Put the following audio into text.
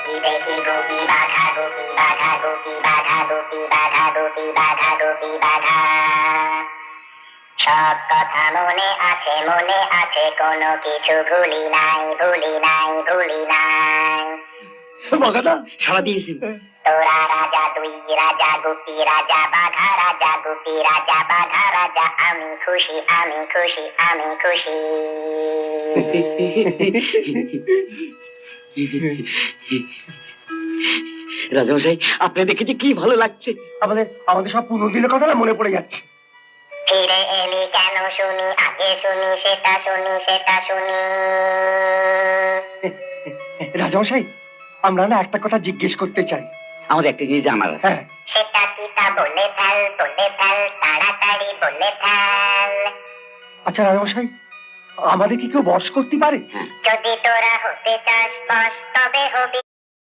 গুপি দেখি গুপি বাঘা গুপি বাঘা গুপি বাঘা গুপি বাঘা গুপি বাঘা গুপি বাঘা সব কথা মনে আছে কোনো কিছু ভুলি নাই ভুলি নাই ভুলি নাই বাঘাদা সারা দিয়েছি। তোরা রাজা দুই রাজা গুপি রাজা বাঘা রাজা গুপি রাজা বাঘা রাজা আমি খুশি আমি খুশি আমি খুশি রাজামশাই আপনি দেখেছি কি ভালো লাগছে। আমাদের আমাদের সব পুরো দিনের কথা না মনে পড়ে যাচ্ছে। ফিরে এলি কেন শুনি আগে শুনি সেটা শুনি সেটা শুনি রাজামশাই আমরা না একটা কথা জিজ্ঞেস করতে চাই। আমাদের একটা জিনিস জানার। হ্যাঁ সেটা কি তা বলে ফেল তাড়াতাড়ি বলে ফেল। আচ্ছা রাজামশাই আমাদের কি কেউ বশ করতে পারে? যদি তোরা হতে চাস বস তবে হবি